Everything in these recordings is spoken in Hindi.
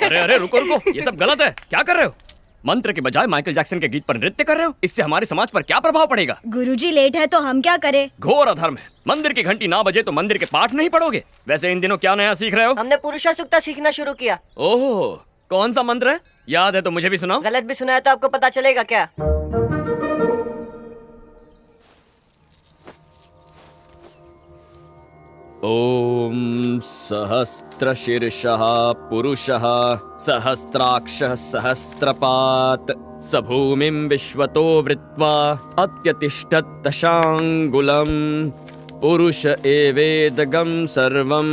अरे अरे रुको रुको, ये सब गलत है। क्या कर रहे हो? मंत्र के बजाय माइकल जैक्सन के गीत पर नृत्य कर रहे हो। इससे हमारे समाज पर क्या प्रभाव पड़ेगा? गुरुजी लेट है तो हम क्या करें? घोर अधर्म है। मंदिर की घंटी ना बजे तो मंदिर के पाठ नहीं पढ़ोगे। वैसे इन दिनों क्या नया सीख रहे हो? हमने पुरुषा सूक्ता सीखना शुरू किया। ओह, कौन सा मंत्र है? याद है तो मुझे भी सुनाओ। गलत भी सुना है तो आपको पता चलेगा क्या? ओम सहस्त्रशीर्षः पुरुषः सहस्त्राक्षः सहस्त्रपात् स भूमिं विश्वतो वृत्वा अत्यतिष्ठत् दशांगुलम् पुरुष एवेदगं सर्वं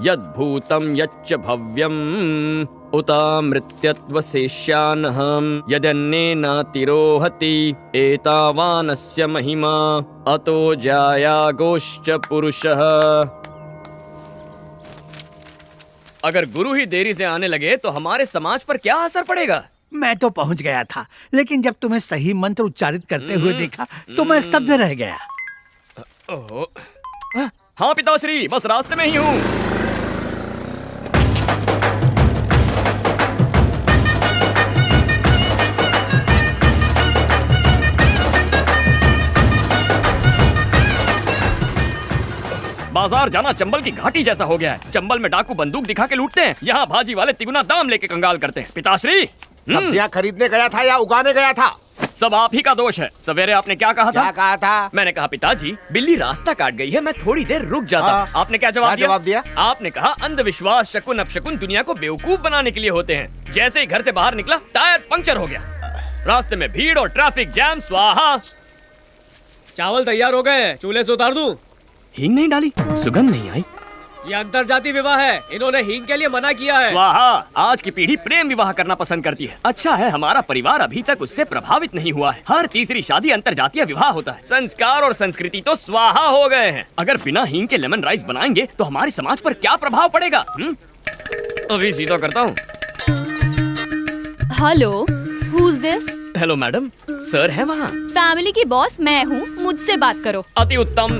यद्भूतं यच्च भव्यम् उतामृत्यत्वशेष्यानहं यदन्येनातिरोहति एतावानस्य महिमा अतो जायागोश्च पुरुषः। अगर गुरु ही देरी से आने लगे तो हमारे समाज पर क्या असर पड़ेगा? मैं तो पहुंच गया था, लेकिन जब तुम्हें सही मंत्र उच्चारित करते हुए देखा तो मैं स्तब्ध रह गया। हाँ पिताश्री, बस रास्ते में ही हूँ। बाजार जाना चंबल की घाटी जैसा हो गया है। चंबल में डाकू बंदूक दिखा के लूटते हैं, यहाँ भाजी वाले तिगुना दाम लेके कंगाल करते हैं। पिताश्री, सब्जियां खरीदने गया था या उगाने गया था? सब आप ही का दोष है। सवेरे आपने क्या कहा था? क्या कहा था? मैंने कहा पिताजी बिल्ली रास्ता काट गई है, मैं थोड़ी देर रुक जाता हूँ। आपने क्या जवाब दिया? आपने कहा अंधविश्वास शकुन अपशकुन दुनिया को बेवकूफ बनाने के लिए होते हैं। जैसे ही घर से बाहर निकला टायर पंक्चर हो गया। रास्ते में भीड़ और ट्रैफिक जैम। स्वाहा। चावल तैयार हो गए, चूल्हे से उतार दूं? हींग नहीं डाली, सुगंध नहीं आई। ये अंतरजातीय विवाह है, इन्होंने हींग के लिए मना किया है। स्वाहा। आज की पीढ़ी प्रेम विवाह करना पसंद करती है। अच्छा है हमारा परिवार अभी तक उससे प्रभावित नहीं हुआ है। हर तीसरी शादी अंतरजातीय विवाह होता है। संस्कार और संस्कृति तो स्वाहा हो गए हैं। अगर बिना हींग के लेमन राइस बनाएंगे तो हमारे समाज पर क्या प्रभाव पड़ेगा? अभी सीधा करता हूँ। Hello, who is this? Hello madam, sir है वहाँ। फैमिली की बॉस मैं हूँ, मुझसे बात करो। अति उत्तम।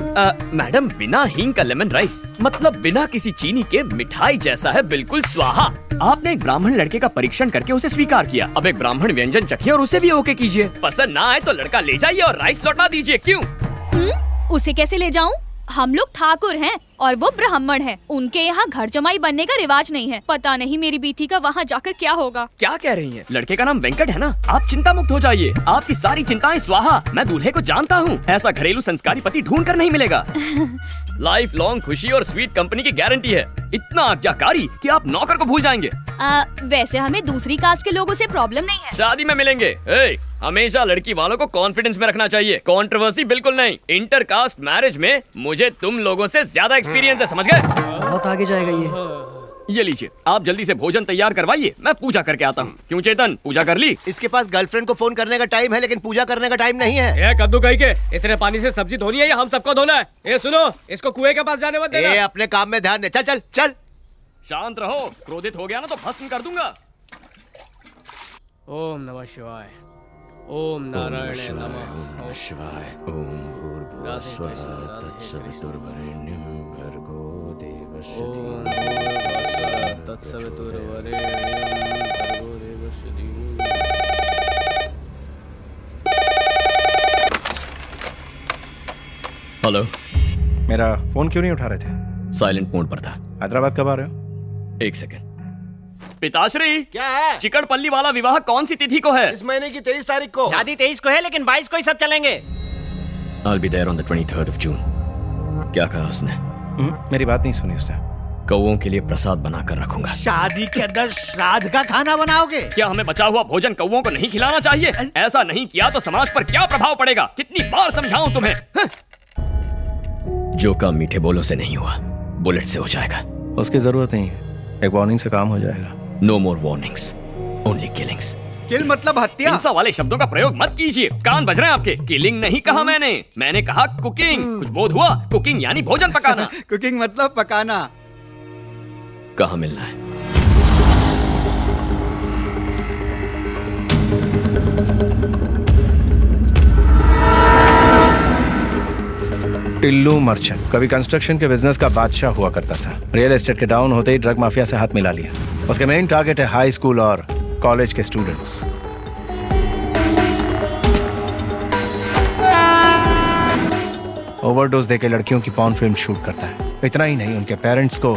मैडम बिना हींग का लेमन राइस मतलब बिना किसी चीनी के मिठाई जैसा है, बिल्कुल स्वाहा। आपने एक ब्राह्मण लड़के का परीक्षण करके उसे स्वीकार किया। अब एक ब्राह्मण व्यंजन चखिए और उसे भी ओके कीजिए। पसंद ना आए तो लड़का ले जाइए और राइस लौटा दीजिए। क्यों? उसे कैसे ले जाऊँ? हम लोग ठाकुर हैं और वो ब्राह्मण हैं। उनके यहाँ घर जमाई बनने का रिवाज नहीं है। पता नहीं मेरी बेटी का वहाँ जाकर क्या होगा। क्या कह रही हैं? लड़के का नाम वेंकट है ना? आप चिंता मुक्त हो जाइए। आपकी सारी चिंताएं स्वाहा। मैं दूल्हे को जानता हूँ। ऐसा घरेलू संस्कारी पति ढूंढ कर नहीं मिलेगा। लाइफ लॉन्ग खुशी और स्वीट कंपनी की गारंटी है। इतना आज्ञाकारी कि आप नौकर को भूल जाएंगे। वैसे हमें दूसरी कास्ट के लोगों से प्रॉब्लम नहीं है। शादी में मिलेंगे। हमेशा लड़की वालों को कॉन्फिडेंस में रखना चाहिए। कंट्रोवर्सी बिल्कुल नहीं। इंटर कास्ट मैरिज में मुझे तुम लोगों से ज्यादा एक्सपीरियंस है, समझ गए? बहुत आगे जाएगा ये लीजिए, आप जल्दी से भोजन तैयार करवाइए, मैं पूजा करके आता हूँ। क्यों चेतन, पूजा कर ली? इसके पास गर्लफ्रेंड को फोन करने का टाइम है, लेकिन पूजा करने का टाइम नहीं है। ये कद्दू कहीं के इतने पानी से सब्जी धोनी है या हम सबको धोना है? ये सुनो, इसको कुएं के पास जाने मत देना। अपने काम में ध्यान दे। चल चल चल। शांत रहो, क्रोधित हो गया ना तो भस्म कर दूंगा। ओम नमः शिवाय। ओम नारायण नमः। ओम शिवाय। ओम भूर्भुवः स्वः तत्सवितुर्वरेण्यं भर्गो देवस्य धीमहि तत्सवितुर्वरेण्यं भर्गो देवस्य धीमहि। हेलो। मेरा फोन क्यों नहीं उठा रहे थे? साइलेंट मोड पर था। हैदराबाद कब आ रहे हो? एक सेकंड। पिताश्री, क्या है? चिकड़पल्ली वाला विवाह कौन सी तिथि को है? इस महीने की 23 तारीख को। शादी 23 को है, लेकिन 22 को ही सब चलेंगे। I'll be there on the 23rd of June। क्या कहा उसने? मेरी बात नहीं सुनी उसने। कौओं के लिए प्रसाद बनाकर रखूंगा। शादी के अंदर श्राद्ध का खाना बनाओगे? क्या हमें बचा हुआ भोजन कौओं को नहीं खिलाना चाहिए? ऐसा नहीं किया तो समाज पर क्या प्रभाव पड़ेगा? कितनी बार समझाऊं तुम्हें? जो काम मीठे बोलों से नहीं हुआ, बुलेट से हो जाएगा। उसकी जरूरत नहीं है, एक वार्निंग से काम हो जाएगा। No more warnings, only killings। किल मतलब हत्या। हिंसा वाले शब्दों का प्रयोग मत कीजिए, कान बज रहे हैं आपके। किलिंग नहीं कहा मैंने कहा कुकिंग। कुछ बोध हुआ? कुकिंग यानी भोजन पकाना। कुकिंग मतलब पकाना। कहाँ मिलना है? टिल्लू मर्चेंट कभी कंस्ट्रक्शन के बिजनेस का बादशाह हुआ करता था। रियल एस्टेट के डाउन होते ही ड्रग माफिया से हाथ मिला लिया। उसके मेन टारगेट है हाई स्कूल और कॉलेज के स्टूडेंट्स। ओवरडोज देके लड़कियों की पॉर्न फिल्म शूट करता है। इतना ही नहीं, उनके पेरेंट्स को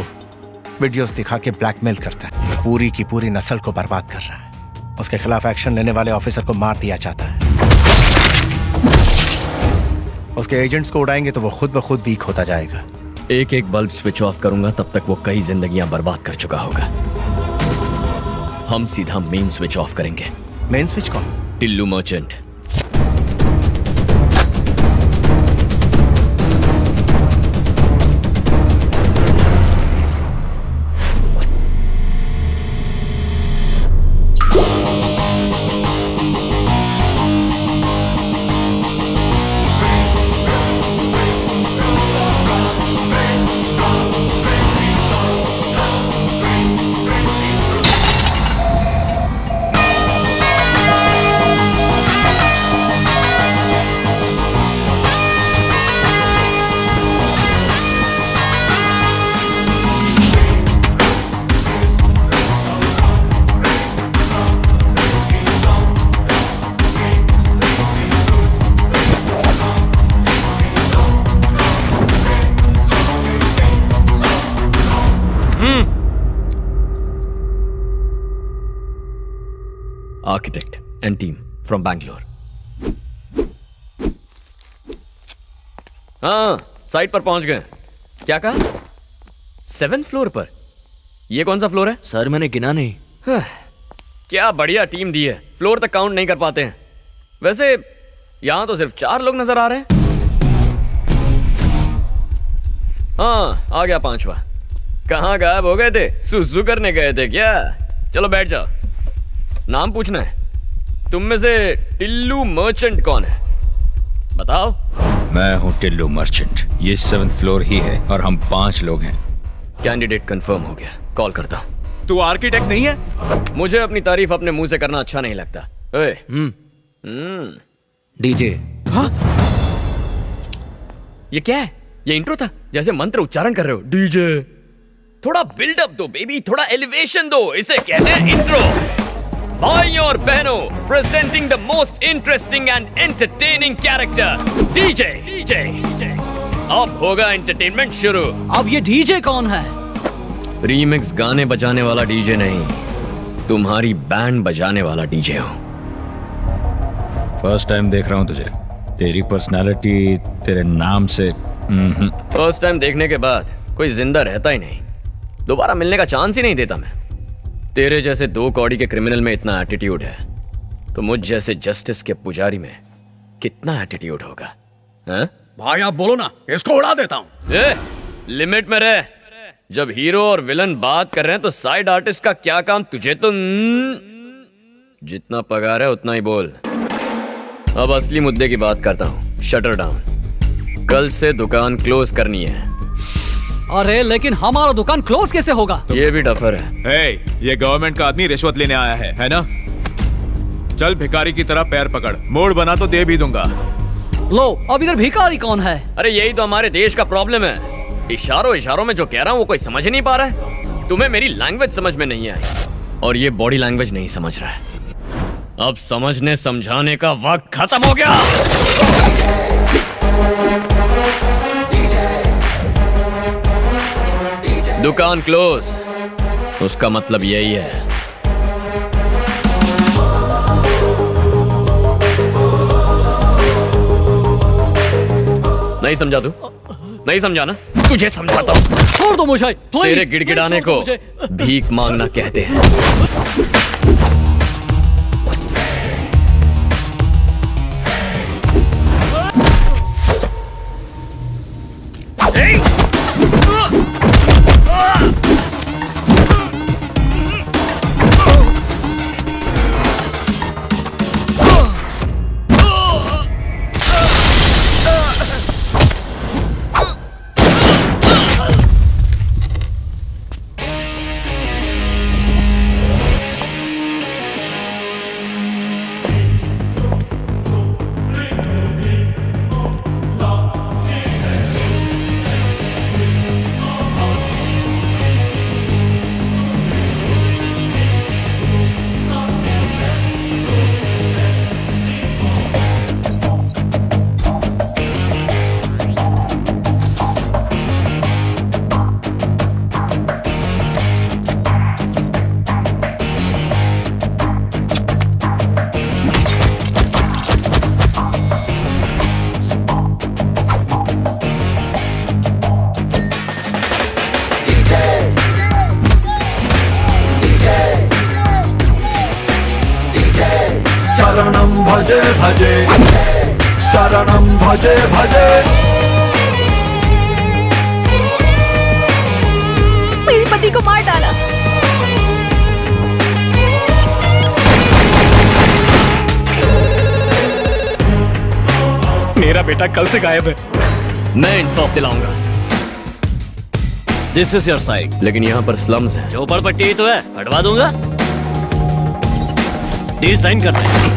वीडियोस दिखा के ब्लैकमेल करता है। पूरी की पूरी नस्ल को बर्बाद कर रहा है। उसके खिलाफ एक्शन लेने वाले ऑफिसर को मार दिया जाता है। उसके एजेंट्स को उड़ाएंगे तो वो खुद ब खुद वीक होता जाएगा। एक एक बल्ब स्विच ऑफ करूंगा तब तक वो कई जिंदगियां बर्बाद कर चुका होगा। हम सीधा मेन स्विच ऑफ करेंगे। मेन स्विच कौन? Tillu merchant. Architect and team from Bangalore. हाँ, साइट पर पहुंच गए। क्या कहा? 7th फ्लोर पर? ये कौन सा फ्लोर है? सर मैंने गिना नहीं। क्या बढ़िया टीम दी है। फ्लोर तक काउंट नहीं कर पाते हैं। वैसे यहां तो सिर्फ 4 लोग नजर आ रहे हैं। हाँ, आ गया 5वां। कहाँ गायब हो गए थे? सुसु करने गए थे क्या? चलो बैठ जाओ। नाम पूछना है। तुम में से टिल्लू मर्चेंट कौन है? बताओ। मैं हूँ टिल्लू मर्चेंट। ये 7th फ्लोर ही है और हम 5 लोग हैं। कैंडिडेट कंफर्म हो गया। कॉल करता हूँ। तू आर्किटेक्ट नहीं है? मुझे अपनी तारीफ अपने मुंह से करना अच्छा नहीं लगता। ओए। डीजे। हाँ? ये क्या है? ये इंट्रो था? जैसे मंत्र उच्चारण कर रहे हो। डीजे। थोड़ा बिल्डअप दो बेबी, थोड़ा एलिवेशन दो। इसे कहते हैं इंट्रो। भाई और बहनों, presenting the most interesting and entertaining character, DJ. अब होगा एंटरटेनमेंट शुरू। अब ये डीजे कौन है? रीमिक्स गाने बजाने वाला डीजे नहीं, तुम्हारी बैंड बजाने वाला डीजे हूँ। फर्स्ट टाइम देख रहा हूँ तुझे। तेरी पर्सनालिटी तेरे नाम से फर्स्ट टाइम देखने के बाद कोई जिंदा रहता ही नहीं। दोबारा मिलने का चांस ही नहीं देता मैं। तेरे जैसे 2 कौड़ी के क्रिमिनल में इतना एटीट्यूड है, तो मुझ जैसे जस्टिस के पुजारी में कितना एटीट्यूड होगा? हैं? भाई आप बोलो ना, इसको उड़ा देता हूँ। लिमिट में रह। जब हीरो और विलन बात कर रहे हैं तो साइड आर्टिस्ट का क्या काम? तुझे तो जितना पगार है उतना ही बोल। अब असली मुद्दे की बात करता हूँ। Shutter down. कल से दुकान क्लोज करनी है। अरे लेकिन हमारा दुकान क्लोज कैसे होगा? ये भी डफर है। ये गवर्नमेंट का आदमी रिश्वत लेने आया है ना? चल भिखारी की तरह पैर पकड़, मोड़ बना तो दे भी दूंगा। लो, अब इधर भिखारी कौन है? अरे यही तो हमारे देश का प्रॉब्लम है। इशारों में जो कह रहा हूँ वो कोई समझ नहीं पा रहा है। तुम्हें मेरी लैंग्वेज समझ में नहीं आई और ये बॉडी लैंग्वेज नहीं समझ रहा है। अब समझने समझाने का वक्त खत्म हो गया। दुकान क्लोज, उसका मतलब यही है। नहीं समझा तू? नहीं समझा ना? तुझे समझाता हूँ। छोड़ दो मुझे, प्लीज। तेरे गिड़गिड़ाने को भीख मांगना कहते हैं। भजे शरणं भजे भजे। मेरे पति को मार डाला। मेरा बेटा कल से गायब है। मैं इंसाफ दिलाऊंगा। This is your side. लेकिन यहाँ पर स्लम्स हैं। जो पट्टी तो है, हटवा दूंगा। डील साइन करते हैं।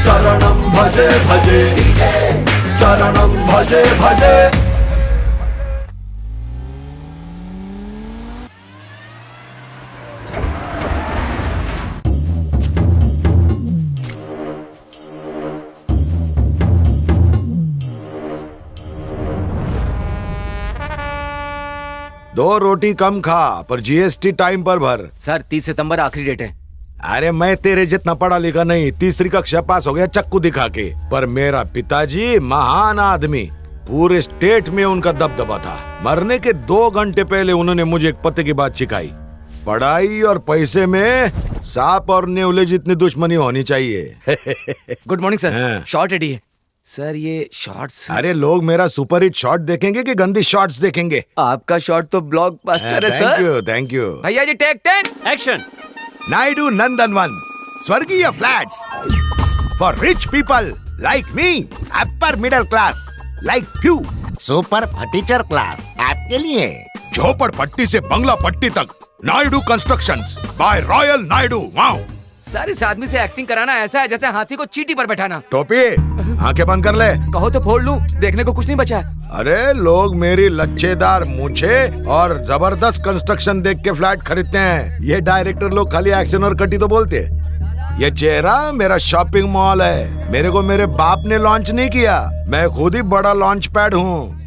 शरणं भजे भजे शरणं भजे भजे। दो रोटी कम खा पर जीएसटी टाइम पर भर। सर 30 सितंबर आखिरी डेट है। अरे मैं तेरे जितना पढ़ा लिखा नहीं, तीसरी कक्षा पास हो गया चक्कू दिखा के। पर मेरा पिताजी महान आदमी, पूरे स्टेट में उनका दबदबा था। मरने के 2 घंटे पहले उन्होंने मुझे एक पते की बात सिखाई। पढ़ाई और पैसे में सांप और नेवले जितनी दुश्मनी होनी चाहिए। Good morning sir. हाँ। शॉर्ट रेडी है सर। ये शॉर्ट्स। अरे लोग मेरा सुपरहिट शॉट देखेंगे कि गंदी शॉट्स देखेंगे? आपका शॉट तो ब्लॉकबस्टर है sir. Thank you thank you. भैया जी take 10 action. Naidu Nandanvan Swargiya flats for rich people like me, upper middle class like you, super furniture class आपके लिए। झोपड़पट्टी से बंगला पट्टी तक, Naidu constructions by royal Naidu. Wow. Sir इस आदमी से एक्टिंग कराना ऐसा है जैसे हाथी को चींटी पर बैठाना। टोपी आंखें बंद कर ले। कहो तो फोड़ लूं, देखने को कुछ नहीं बचा। अरे लोग मेरी लच्छेदार मूछे और जबरदस्त कंस्ट्रक्शन देख के फ्लैट खरीदते हैं। ये डायरेक्टर लोग खाली एक्शन और कटी तो बोलते। ये चेहरा मेरा शॉपिंग मॉल है। मेरे को मेरे बाप ने लॉन्च नहीं किया, मैं खुद ही बड़ा लॉन्च पैड हूँ।